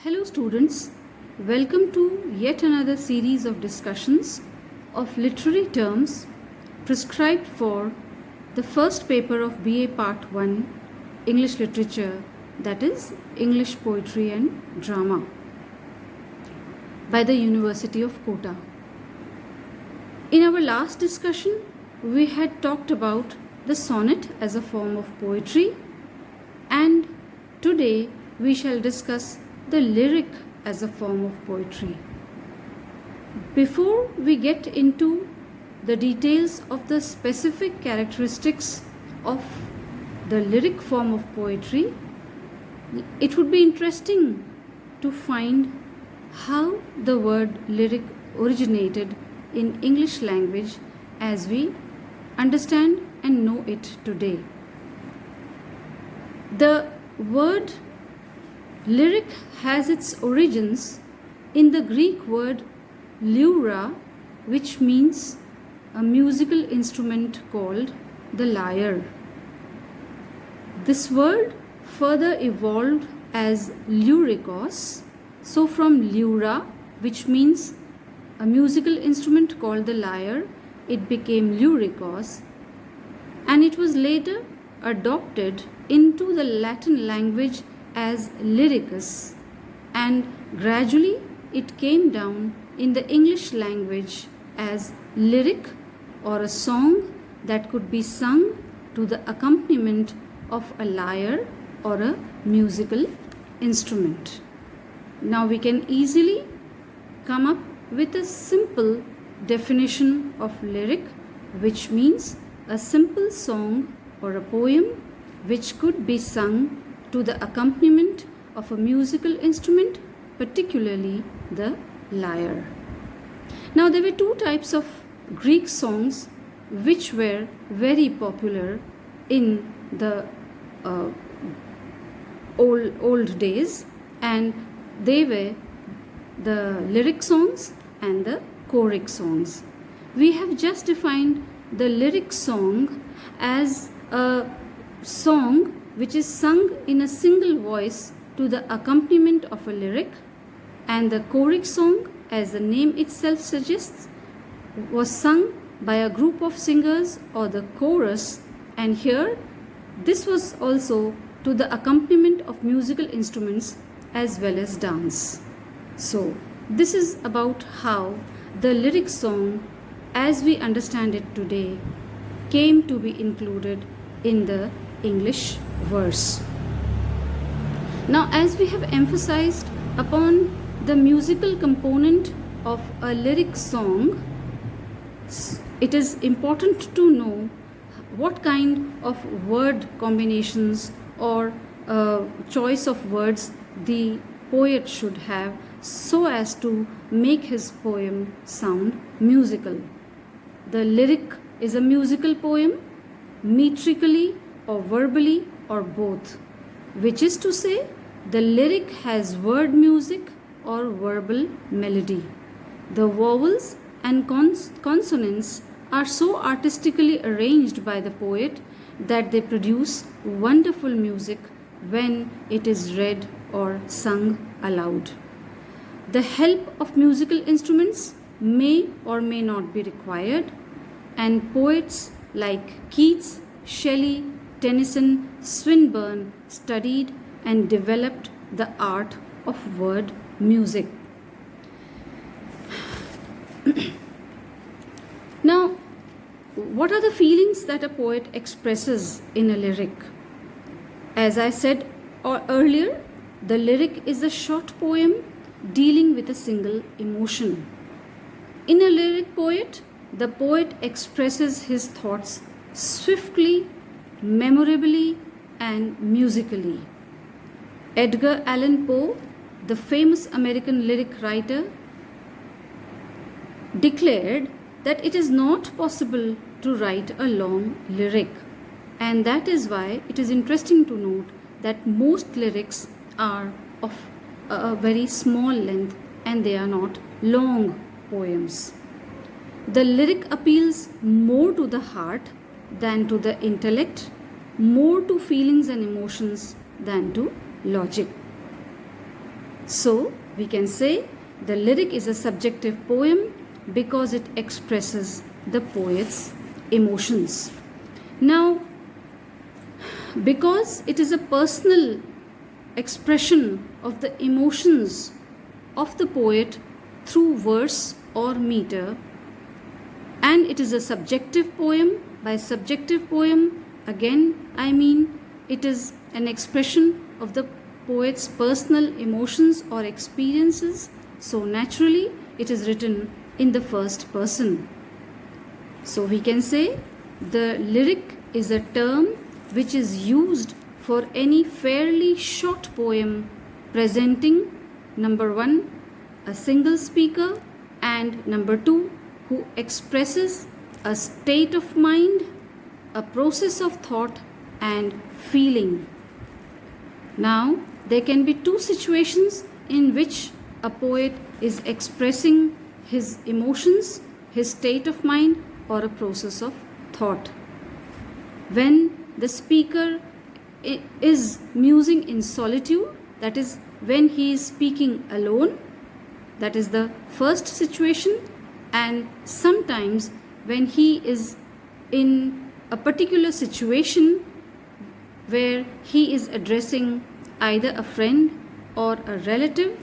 Hello students, welcome to yet another series of discussions of literary terms prescribed for the first paper of BA Part 1 English Literature, that is English Poetry and Drama by the University of Kota. In our last discussion, we had talked about the sonnet as a form of poetry, and today we shall discuss the lyric as a form of poetry. Before we get into the details of the specific characteristics of the lyric form of poetry, it would be interesting to find how the word lyric originated in English language as we understand and know it today. The word lyric has its origins in the Greek word lyra, which means a musical instrument called the lyre. This word further evolved as lyrikos. So from lyra, which means a musical instrument called the lyre, it became lyrikos, and it was later adopted into the Latin language as lyricus, and gradually it came down in the English language as lyric, or a song that could be sung to the accompaniment of a lyre or a musical instrument. Now we can easily come up with a simple definition of lyric, which means a simple song or a poem which could be sung to the accompaniment of a musical instrument, particularly the lyre. Now there were two types of Greek songs which were very popular in the old days, and they were the lyric songs and the choric songs. We have just defined the lyric song as a song which is sung in a single voice to the accompaniment of a lyric, and the choric song, as the name itself suggests, was sung by a group of singers or the chorus, and here this was also to the accompaniment of musical instruments as well as dance. So this is about how the lyric song, as we understand it today, came to be included in the English verse. Now, as we have emphasized upon the musical component of a lyric song, it is important to know what kind of word combinations or choice of words the poet should have so as to make his poem sound musical. The lyric is a musical poem, metrically or verbally or both, which is to say the lyric has word music or verbal melody. The vowels and consonants are so artistically arranged by the poet that they produce wonderful music when it is read or sung aloud. The help of musical instruments may or may not be required, and poets like Keats, Shelley, Tennyson, Swinburne studied and developed the art of word music. Now, what are the feelings that a poet expresses in a lyric? As I said earlier, the lyric is a short poem dealing with a single emotion. In a lyric poet, the poet expresses his thoughts swiftly, memorably, and musically. Edgar Allan Poe, the famous American lyric writer, declared that it is not possible to write a long lyric, and that is why it is interesting to note that most lyrics are of a very small length and they are not long poems. The lyric appeals more to the heart than to the intellect, more to feelings and emotions than to logic. So we can say the lyric is a subjective poem because it expresses the poet's emotions. Now, because it is a personal expression of the emotions of the poet through verse or meter, and it is a subjective poem. By subjective poem, again I mean it is an expression of the poet's personal emotions or experiences, so naturally it is written in the first person. So we can say the lyric is a term which is used for any fairly short poem presenting, number one, a single speaker, and number two, who expresses a state of mind, a process of thought and feeling. Now, there can be two situations in which a poet is expressing his emotions, his state of mind, or a process of thought. When the speaker is musing in solitude, that is, when he is speaking alone, that is the first situation, and sometimes when he is in a particular situation where he is addressing either a friend or a relative,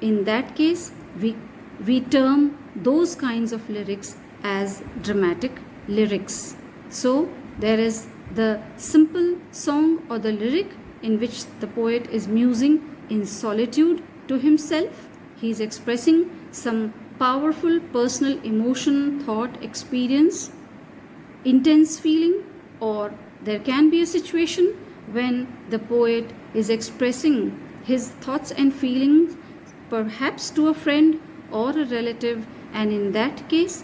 in that case we term those kinds of lyrics as dramatic lyrics. So there is the simple song or the lyric in which the poet is musing in solitude to himself. He is expressing some powerful personal emotion, thought, experience, intense feeling, or there can be a situation when the poet is expressing his thoughts and feelings perhaps to a friend or a relative, and in that case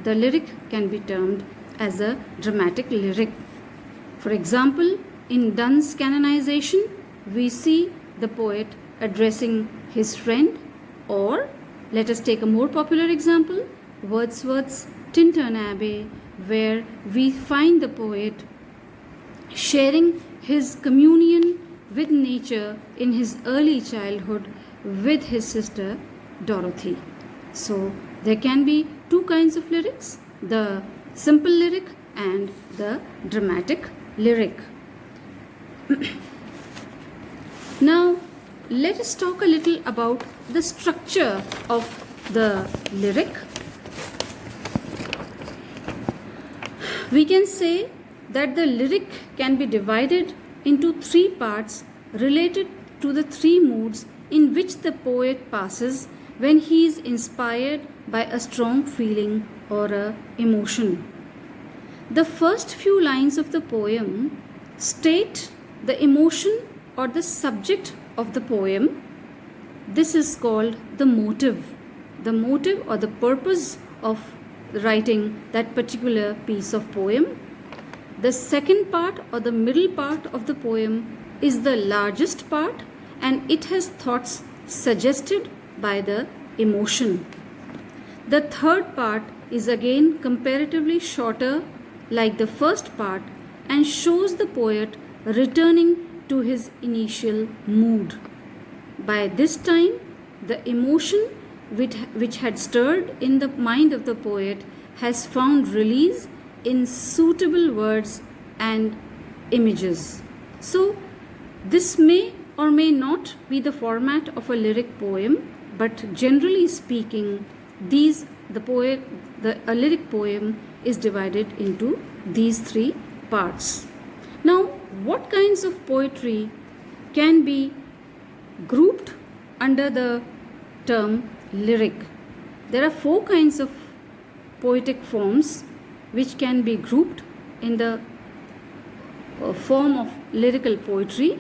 the lyric can be termed as a dramatic lyric. For example, in Donne's canonization, we see the poet addressing his friend, or let us take a more popular example, Wordsworth's Tintern Abbey, where we find the poet sharing his communion with nature in his early childhood with his sister Dorothy. So there can be two kinds of lyrics, the simple lyric and the dramatic lyric. Now let us talk a little about the structure of the lyric. We can say that the lyric can be divided into three parts related to the three moods in which the poet passes when he is inspired by a strong feeling or a emotion. The first few lines of the poem state the emotion or the subject of the poem. This is called the motive or the purpose of writing that particular piece of poem. The second part or the middle part of the poem is the largest part, and it has thoughts suggested by the emotion. The third part is again comparatively shorter like the first part and shows the poet returning to his initial mood. By this time, the emotion which had stirred in the mind of the poet has found release in suitable words and images. So, this may or may not be the format of a lyric poem, but generally speaking, a lyric poem is divided into these three parts. Now, what kinds of poetry can be grouped under the term lyric? There are four kinds of poetic forms which can be grouped in the form of lyrical poetry.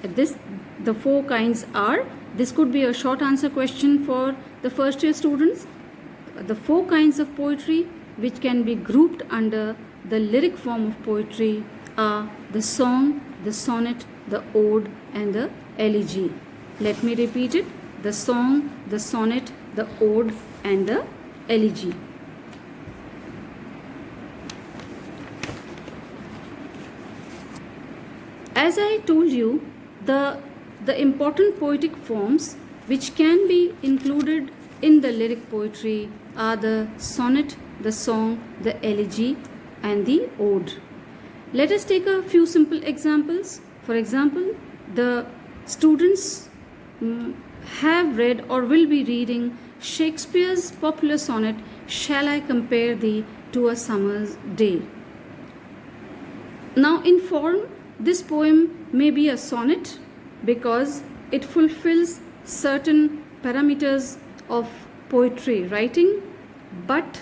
The four kinds are, this could be a short answer question for the first year students. The four kinds of poetry which can be grouped under the lyric form of poetry are the song, the sonnet, the ode, and the elegy. Let me repeat it: the song, the sonnet, the ode, and the elegy. As I told you, the important poetic forms which can be included in the lyric poetry are the sonnet, the song, the elegy, and the ode. Let us take a few simple examples. For example, the students have read or will be reading Shakespeare's popular sonnet, Shall I Compare Thee to a Summer's Day? Now, in form, this poem may be a sonnet because it fulfills certain parameters of poetry writing, but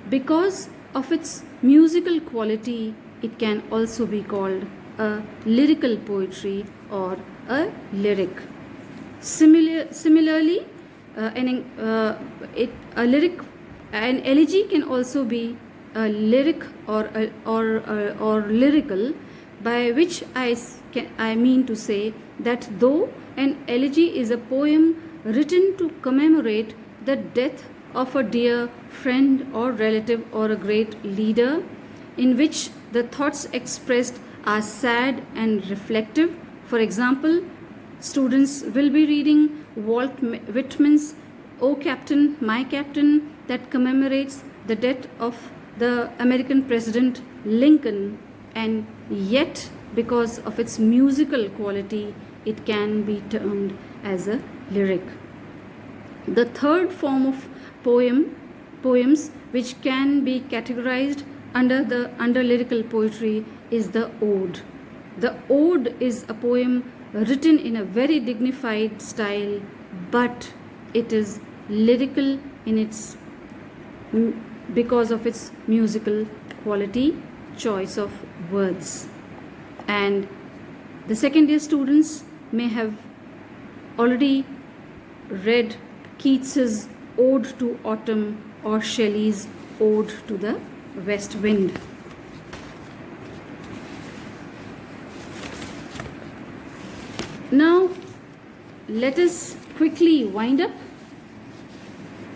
because of its musical quality, it can also be called a lyrical poetry or a lyric. Similarly, an elegy can also be a lyric or lyrical, by which I mean to say that though an elegy is a poem written to commemorate the death of a dear friend or relative or a great leader, in which the thoughts expressed are sad and reflective. For example, students will be reading Walt Whitman's O Captain, My Captain, that commemorates the death of the American President Lincoln, and yet because of its musical quality, it can be termed as a lyric. The third form of poems which can be categorized under lyrical poetry is the ode. The ode is a poem written in a very dignified style, but it is lyrical in its because of its musical quality, choice of words. And the second year students may have already read Keats's Ode to Autumn or Shelley's Ode to the West Wind. Now, let us quickly wind up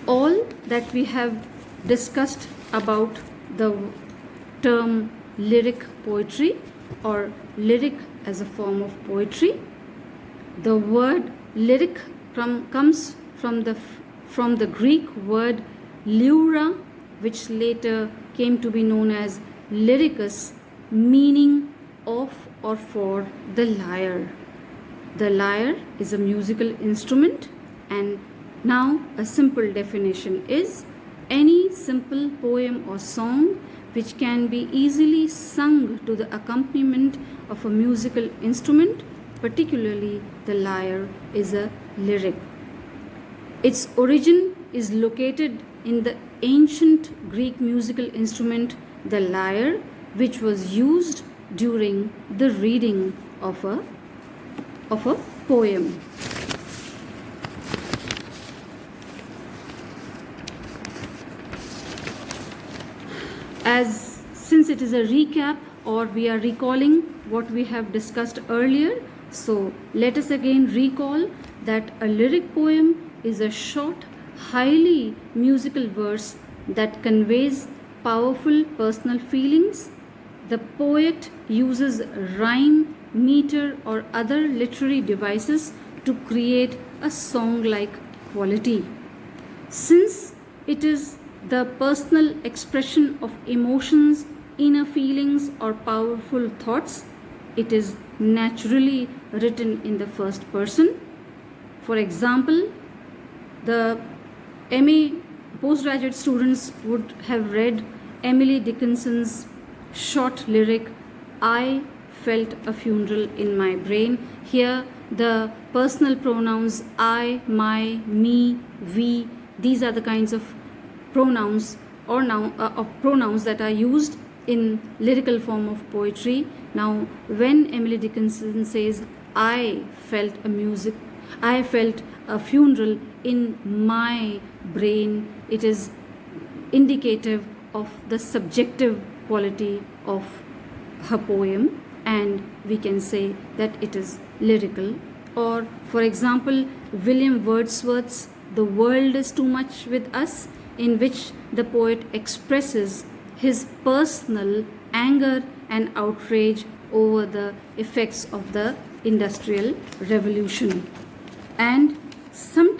all that we have discussed about the term lyric poetry or lyric as a form of poetry. The word lyric comes from the Greek word lyra, which later came to be known as lyricus, meaning of or for the lyre. The lyre is a musical instrument, and now a simple definition is any simple poem or song which can be easily sung to the accompaniment of a musical instrument, particularly the lyre, is a lyric. Its origin is located in the ancient Greek musical instrument, the lyre, which was used during the reading of a poem. Since it is a recap, or we are recalling what we have discussed earlier, so let us again recall that a lyric poem is a short, highly musical verse that conveys powerful personal feelings. The poet uses rhyme, meter, or other literary devices to create a song-like quality. Since it is the personal expression of emotions, inner feelings, or powerful thoughts, it is naturally written in the first person. For example, the MA postgraduate students would have read Emily Dickinson's short lyric, I felt a funeral in my brain. Here the personal pronouns I, my, me, we, these are the kinds of pronouns or pronouns that are used in lyrical form of poetry. Now, when Emily Dickinson says I felt a funeral in my brain, it is indicative of the subjective quality of her poem, and we can say that it is lyrical. Or, for example, William Wordsworth's The World is Too Much with Us, in which the poet expresses his personal anger and outrage over the effects of the Industrial Revolution. And some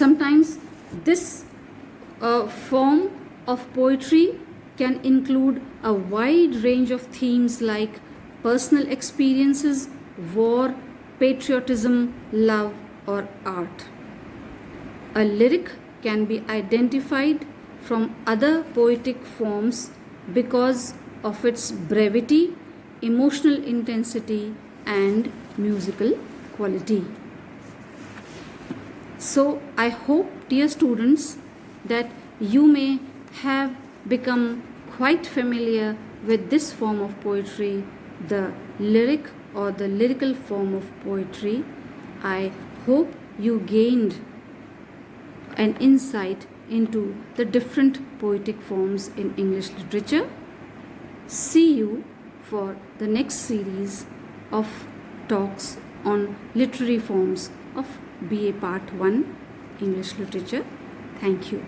sometimes this form of poetry can include a wide range of themes like personal experiences, war, patriotism, love, or art. A lyric can be identified from other poetic forms because of its brevity, emotional intensity, and musical quality. So, I hope, dear students, that you may have become quite familiar with this form of poetry, the lyric or the lyrical form of poetry. I hope you gained an insight into the different poetic forms in English literature. See you for the next series of talks on literary forms of BA Part 1 English Literature. Thank you.